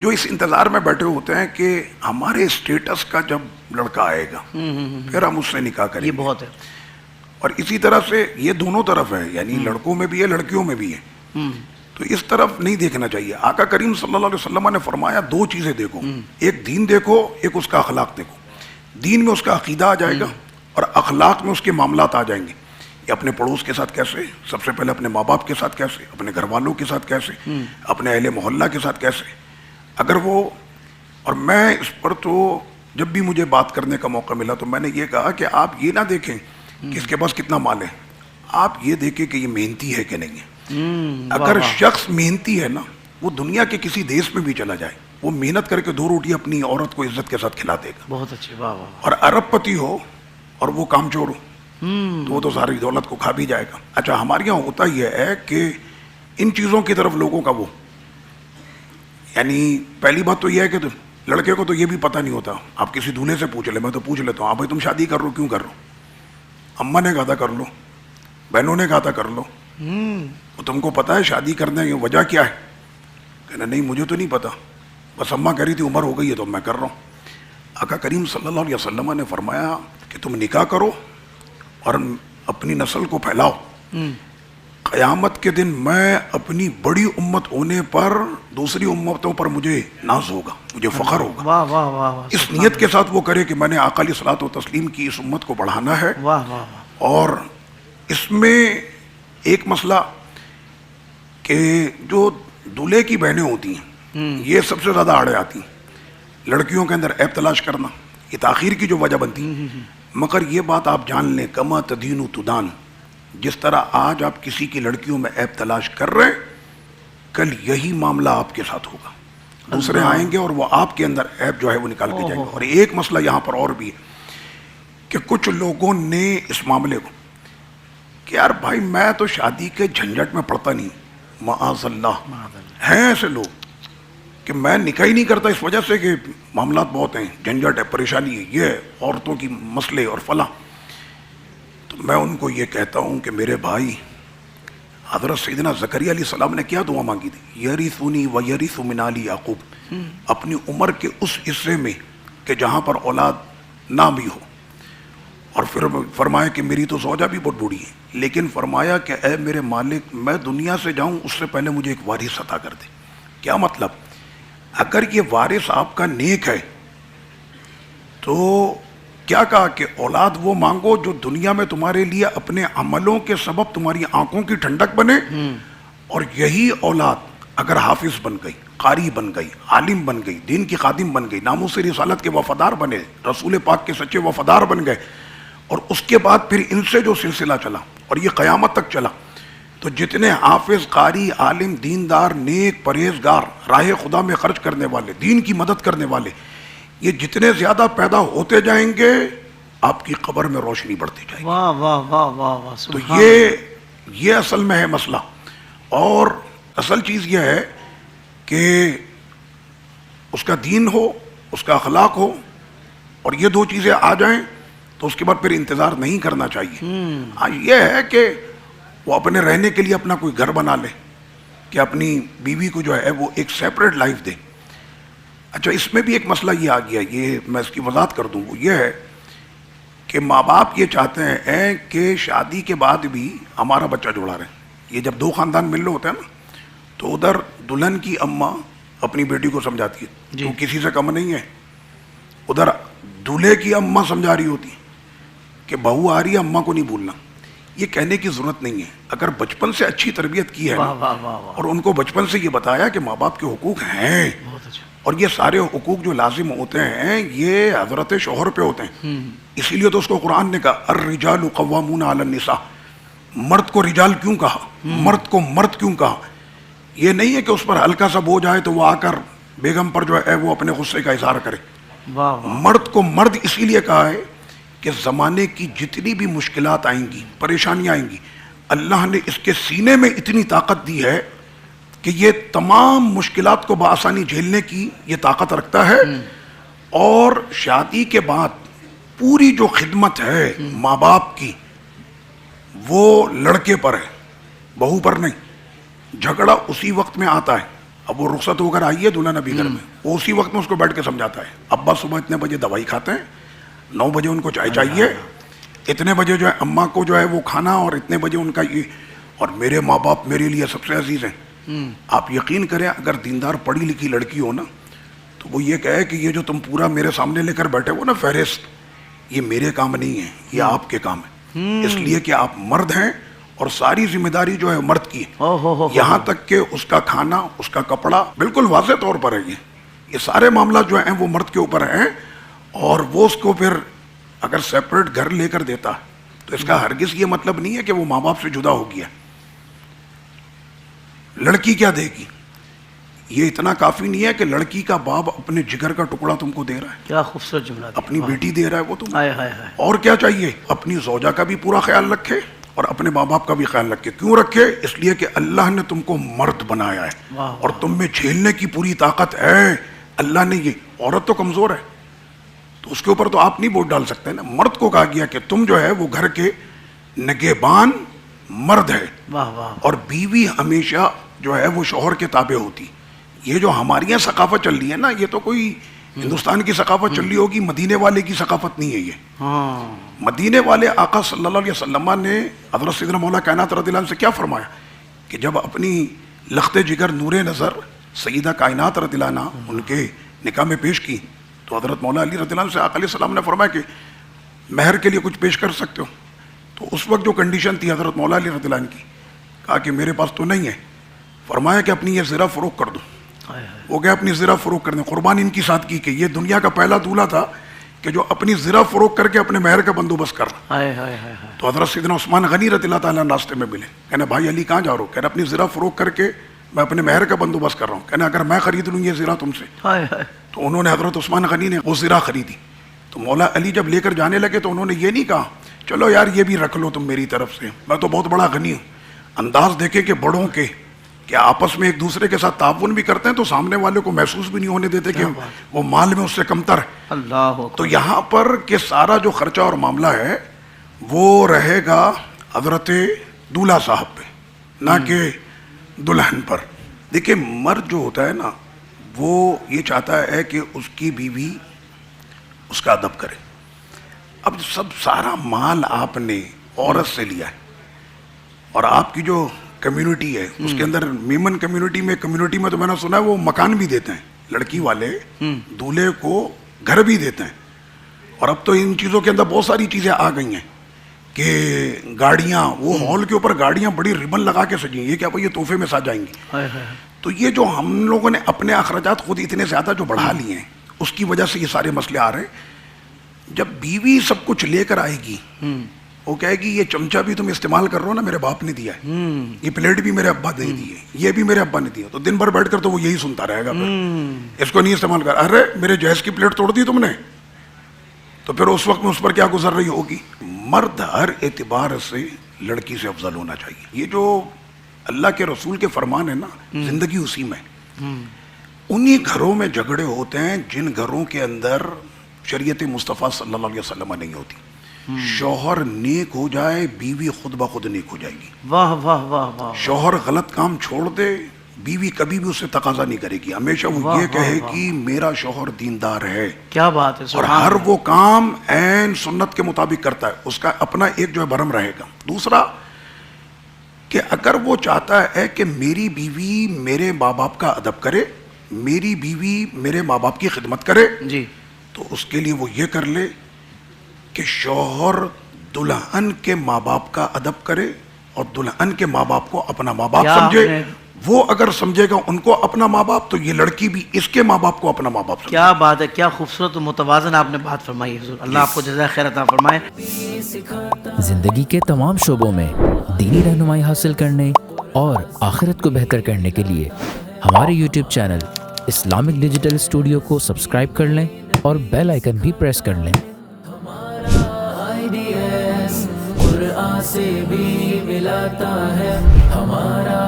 جو اس انتظار میں بیٹھے ہوتے ہیں کہ ہمارے اسٹیٹس کا جب لڑکا آئے گا پھر ہم اس سے نکاح کریں یہ گے. بہت ہے. اور اسی طرح سے یہ دونوں طرف ہے، یعنی لڑکوں میں بھی ہے لڑکیوں میں بھی ہے. تو اس طرف نہیں دیکھنا چاہیے. آقا کریم صلی اللہ علیہ وسلم نے فرمایا دو چیزیں دیکھو، ایک دین دیکھو، ایک اس کا اخلاق دیکھو. دین میں اس کا عقیدہ آ جائے گا اور اخلاق میں اس کے معاملات آ جائیں گے. یہ اپنے پڑوس کے ساتھ کیسے، سب سے پہلے اپنے ماں باپ کے ساتھ کیسے، اپنے گھر والوں کے ساتھ کیسے، اپنے اہل محلہ کے ساتھ کیسے. اگر وہ، اور میں اس پر تو جب بھی مجھے بات کرنے کا موقع ملا تو میں نے یہ کہا کہ آپ یہ نہ دیکھیں کہ اس کے پاس کتنا مال ہے، آپ یہ دیکھیں کہ یہ محنتی ہے کہ نہیں ہے. اگر شخص محنتی ہے نا، وہ دنیا کے کسی دیش میں بھی چلا جائے، وہ محنت کر کے 2 روٹی اپنی عورت کو عزت کے ساتھ کھلا دے گا. بہت اچھی. واہ واہ. اور ارب پتی ہو اور وہ کام چور ہو تو وہ تو ساری دولت کو کھا بھی جائے گا. اچھا، ہمارے یہاں ہوتا یہ ہے کہ ان چیزوں کی طرف لوگوں کا وہ، یعنی پہلی بات تو یہ ہے کہ لڑکے کو تو یہ بھی پتہ نہیں ہوتا. آپ کسی دولہے سے پوچھ لیں، میں تو پوچھ لیتا ہوں، بھائی تم شادی کر رہو کیوں کر رہو؟ اماں نے کہا تھا کر لو، بہنوں نے کہا تھا کر لو. تو تم کو پتہ ہے شادی کرنے کی وجہ کیا ہے؟ کہنا نہیں مجھے تو نہیں پتا، بس اماں کہہ رہی تھی عمر ہو گئی ہے تو میں کر رہا ہوں. آقا کریم صلی اللہ علیہ وسلم نے فرمایا کہ تم نکاح کرو اور اپنی نسل کو پھیلاؤ. قیامت کے دن میں اپنی بڑی امت ہونے پر دوسری امتوں پر مجھے ناز ہوگا، مجھے فخر ہوگا. واہ واہ واہ واہ. اس نیت کے ساتھ وہ کرے کہ میں نے آقا علیہ الصلوۃ والتسلیم کی اس امت کو بڑھانا ہے. واہ واہ واہ. اور اس میں ایک مسئلہ کہ جو دولہے کی بہنیں ہوتی ہیں یہ سب سے زیادہ آڑے آتی ہیں لڑکیوں کے اندر عیب تلاش کرنا، یہ تاخیر کی جو وجہ بنتی ہے. مگر یہ بات آپ جان لیں، کما تدین تدان، جس طرح آج آپ کسی کی لڑکیوں میں عیب تلاش کر رہے ہیں، کل یہی معاملہ آپ کے ساتھ ہوگا. دوسرے آئیں گے اور وہ آپ کے اندر عیب جو ہے وہ نکال کے جائیں گے. اور ایک مسئلہ یہاں پر اور بھی ہے کہ کچھ لوگوں نے اس معاملے کو کہ یار بھائی میں تو شادی کے جھنجٹ میں پڑتا نہیں، معاذ اللہ ہیں ایسے لوگ کہ میں نکاح ہی نہیں کرتا اس وجہ سے کہ معاملات بہت ہیں، جھنجٹ ہے، پریشانی ہے، یہ عورتوں کی مسئلے اور فلاں. تو میں ان کو یہ کہتا ہوں کہ میرے بھائی، حضرت سیدنا زکریا علیہ السلام نے کیا دعا مانگی تھی؟ یرثنی و یرث من آل یعقوب، اپنی عمر کے اس حصے میں کہ جہاں پر اولاد نہ بھی ہو. اور پھر فرمایا کہ میری تو زوجہ بھی بہت بوڑھی ہے، لیکن فرمایا کہ اے میرے مالک، میں دنیا سے جاؤں اس سے پہلے مجھے ایک وارث عطا کر دے. کیا مطلب؟ اگر یہ وارث آپ کا نیک ہے تو کیا کہا کہ اولاد وہ مانگو جو دنیا میں تمہارے لیے اپنے عملوں کے سبب تمہاری آنکھوں کی ٹھنڈک بنے. اور یہی اولاد اگر حافظ بن گئی، قاری بن گئی، عالم بن گئی، دین کی خادم بن گئی، ناموس رسالت کے وفادار بنے، رسول پاک کے سچے وفادار بن گئے، اور اس کے بعد پھر ان سے جو سلسلہ چلا اور یہ قیامت تک چلا، تو جتنے حافظ، قاری، عالم، دیندار، نیک، پرہیزگار، راہ خدا میں خرچ کرنے والے، دین کی مدد کرنے والے، یہ جتنے زیادہ پیدا ہوتے جائیں گے آپ کی قبر میں روشنی بڑھتی جائے گی. واہ واہ واہ واہ واہ. تو یہ اصل میں ہے مسئلہ. اور اصل چیز یہ ہے کہ اس کا دین ہو، اس کا اخلاق ہو، اور یہ 2 چیزیں آ جائیں تو اس کے بعد پھر انتظار نہیں کرنا چاہیے. ہاں یہ ہے کہ وہ اپنے رہنے کے لیے اپنا کوئی گھر بنا لے، کہ اپنی بیوی کو جو ہے وہ ایک سیپریٹ لائف دے. اچھا، اس میں بھی ایک مسئلہ یہ آ گیا، یہ میں اس کی وضاحت کر دوں. وہ یہ ہے کہ ماں باپ یہ چاہتے ہیں کہ شادی کے بعد بھی ہمارا بچہ جوڑا رہے. یہ جب 2 خاندان مل رہے ہوتے ہیں نا، تو ادھر دلہن کی اماں اپنی بیٹی کو سمجھاتی ہے تو کسی سے کم نہیں ہے، ادھر دولہے کی اماں سمجھا رہی ہوتی کہ بہو آ رہی ہے، اماں کو نہیں بھولنا. یہ کہنے کی ضرورت نہیں ہے. اگر بچپن سے اچھی تربیت کی ہے اور ان کو بچپن سے یہ بتایا کہ ماں باپ کے حقوق ہیں، اور یہ سارے حقوق جو لازم ہوتے ہیں یہ حضرت شوہر پہ ہوتے ہیں. اسی لیے تو اس کو قرآن نے کہا الرجال قوامون علی النساء. مرد کو رجال کیوں کہا، مرد کو مرد کیوں کہا؟ یہ نہیں ہے کہ اس پر ہلکا سا بوجھ آئے تو وہ آ کر بیگم پر جو ہے وہ اپنے غصے کا اظہار کرے. مرد کو مرد اسی لیے کہا ہے کہ زمانے کی جتنی بھی مشکلات آئیں گی، پریشانیاں آئیں گی، اللہ نے اس کے سینے میں اتنی طاقت دی ہے کہ یہ تمام مشکلات کو بآسانی جھیلنے کی یہ طاقت رکھتا ہے. اور شادی کے بعد پوری جو خدمت ہے ماں باپ کی وہ لڑکے پر ہے، بہو پر نہیں. جھگڑا اسی وقت میں آتا ہے اب وہ رخصت ہو کر آئی ہے دلہن ابھی گھر میں، وہ اسی وقت میں اس کو بیٹھ کے سمجھاتا ہے ابا صبح اتنے بجے دوائی کھاتے ہیں، 9 بجے ان کو چائے چاہیے، اتنے بجے جو ہے اماں کو جو ہے وہ کھانا، اور اتنے بجے ان کا یہ، اور میرے ماں باپ میرے لیے سب سے عزیز ہیں۔ آپ یقین کریں اگر دیندار پڑھی لکھی لڑکی ہو نا تو وہ یہ کہے کہ یہ جو تم پورا میرے سامنے لے کر بیٹھے ہو نا فہرست، یہ میرے کام نہیں ہے، یہ آپ کے کام ہے، اس لیے کہ آپ مرد ہیں اور ساری ذمہ داری جو ہے مرد کی ہے، یہاں تک کہ اس کا کھانا، اس کا کپڑا، بالکل واضح طور پر ہے یہ سارے معاملات جو ہیں وہ مرد کے اوپر ہیں، اور وہ اس کو پھر اگر سیپریٹ گھر لے کر دیتا تو اس کا ہرگز یہ مطلب نہیں ہے کہ وہ ماں باپ سے جدا ہو گیا۔ لڑکی کیا دے گی؟ یہ اتنا کافی نہیں ہے کہ لڑکی کا باپ اپنے جگر کا ٹکڑا تم کو دے رہا ہے، کیا خوبصورت جملہ، اپنی بیٹی دے رہا ہے وہ تم، ہائے ہائے ہائے، اور کیا چاہیے؟ اپنی زوجہ کا بھی پورا خیال رکھے اور اپنے ماں باپ کا بھی خیال رکھے۔ کیوں رکھے؟ اس لیے کہ اللہ نے تم کو مرد بنایا ہے اور تم میں جھیلنے کی پوری طاقت ہے۔ اللہ نے یہ، عورت تو کمزور ہے تو اس کے اوپر تو آپ نہیں ووٹ ڈال سکتے نا، مرد کو کہا گیا کہ تم جو ہے وہ گھر کے نگہبان مرد ہے، واہ واہ، اور بیوی ہمیشہ جو ہے وہ شوہر کے تابع ہوتی۔ یہ جو ہمارے یہاں ثقافت چل رہی ہے نا، یہ تو کوئی ہندوستان کی ثقافت چل رہی ہوگی، مدینے والے کی ثقافت نہیں ہے یہ۔ ہاں، مدینے والے آقا صلی اللہ علیہ وسلم نے حضرت سیدنا مولا کائنات رضی اللہ عنہ سے کیا فرمایا کہ جب اپنی لخت جگر نور نظر سیدہ کائنات رضی اللہ عنہ ان کے نکاح میں پیش کی تو حضرت مولا علی رضی اللہ عنہ سے آقا علیہ السلام نے فرمایا کہ مہر کے لیے کچھ پیش کر سکتے ہو؟ تو اس وقت جو کنڈیشن تھی حضرت مولا علی رضی اللہ عنہ کی، کہا کہ میرے پاس تو نہیں ہے، فرمایا کہ اپنی یہ زرہ فروخت کر دو۔ وہ گئے اپنی زرہ فروخت کرنے، قربان ان کی سادگی کہ یہ دنیا کا پہلا دولہا تھا کہ جو اپنی زرہ فروخت کر کے اپنے مہر کا بندوبست کر رہا۔ ہائے ہائے ہائے ہائے، تو حضرت سیدنا عثمان غنی رضی اللہ تعالیٰ راستے میں ملے، کہنا بھائی علی کہاں جا رہے ہو؟ کہنا اپنی زرہ فروخت کر کے میں اپنے مہر کا بندوبست کر رہا ہوں۔ کہنا اگر میں خرید لوں یہ زرہ تم سے؟ ہائے ہائے، تو انہوں نے، حضرت عثمان غنی نے وہ زرہ خریدی۔ تو مولا علی جب لے کر جانے لگے تو انہوں نے یہ نہیں کہا چلو یار یہ بھی رکھ لو تم میری طرف سے، میں تو بہت بڑا غنی ہوں۔ انداز دیکھے کہ بڑوں کے کیا آپس میں ایک دوسرے کے ساتھ تعاون بھی کرتے ہیں تو سامنے والے کو محسوس بھی نہیں ہونے دیتے کہ وہ مال میں اس سے کمتر ہے۔ اللہ، تو یہاں پر کہ سارا جو خرچہ اور معاملہ ہے وہ رہے گا حضرت دولہا صاحب پہ، نہ کہ دلہن پر۔ دیکھیں مرد جو ہوتا ہے نا وہ یہ چاہتا ہے کہ اس کی بیوی اس کا ادب کرے۔ اب سب سارا مال آپ نے عورت سے لیا ہے، اور آپ کی جو کمیونٹی ہے اس کے اندر، میمن کمیونٹی میں تو میں نے سنا ہے وہ مکان بھی دیتے ہیں، لڑکی والے دولہے کو گھر بھی دیتے ہیں، اور اب تو ان چیزوں کے اندر بہت ساری چیزیں آ گئی ہیں کہ گاڑیاں، وہ ہال کے اوپر گاڑیاں بڑی ربن لگا کے سجیں، یہ کیا بھائی یہ تحفے میں سجائیں گی۔ تو یہ جو ہم لوگوں نے اپنے اخراجات خود اتنے زیادہ جو بڑھا لیے ہیں اس کی وجہ سے یہ سارے مسئلے آ رہے ہیں۔ جب بیوی سب کچھ لے کر آئے گی وہ کہے گی یہ چمچہ بھی تم استعمال کر رہے ہو نا میرے باپ نے دیا ہے، یہ پلیٹ بھی میرے ابا نے دی ہے، یہ بھی میرے ابا نے دیا، تو دن بھر بیٹھ کر تو وہ یہی سنتا رہے گا، پھر اس کو نہیں استعمال کر، ارے میرے جہیز کی پلیٹ توڑ دی تم نے، تو پھر اس وقت میں اس پر کیا گزر رہی ہوگی۔ مرد ہر اعتبار سے لڑکی سے افضل ہونا چاہیے۔ یہ جو اللہ کے رسول کے فرمان ہے نا، زندگی اسی میں، انہی گھروں میں جھگڑے ہوتے ہیں جن گھروں کے اندر شریعت مصطفیٰ صلی اللہ علیہ وسلم نہیں ہوتی۔ شوہر نیک ہو جائے بیوی خود بخود نیک ہو جائے گی۔ واہ واہ واہ واہ، شوہر غلط کام چھوڑ دے بیوی کبھی بھی اس سے تقاضا نہیں کرے گی، ہمیشہ وہ یہ کہے گی میرا شوہر دیندار ہے، کیا بات ہے، اور ہر وہ کام عین سنت کے مطابق کرتا ہے، اس کا اپنا ایک جو ہے بھرم رہے گا۔ دوسرا کہ اگر وہ چاہتا ہے کہ میری بیوی میرے ماں باپ کا ادب کرے، میری بیوی میرے ماں باپ کی خدمت کرے، جی، تو اس کے لیے وہ یہ کر لے کہ شوہر دلہن کے ماں باپ کا ادب کرے اور دلہن کے ماں باپ کو اپنا ماں باپ سمجھے۔ وہ اگر سمجھے گا ان کو اپنا ماں باپ تو یہ لڑکی بھی اس کے ماں باپ کو اپنا ماں باپ سمجھے۔ کیا بات ہے، کیا خوبصورت و متوازن آپ نے بات فرمائی حضور، اللہ آپ کو جزائے خیر عطا فرمائے۔ زندگی کے تمام شعبوں میں دینی رہنمائی حاصل کرنے اور آخرت کو بہتر کرنے کے لیے ہمارے YouTube channel Islamic digital studio کو سبسکرائب کر لیں اور بیل آئیکن بھی پریس کر لیں۔ قرآن سے بھی ملاتا ہے ہمارا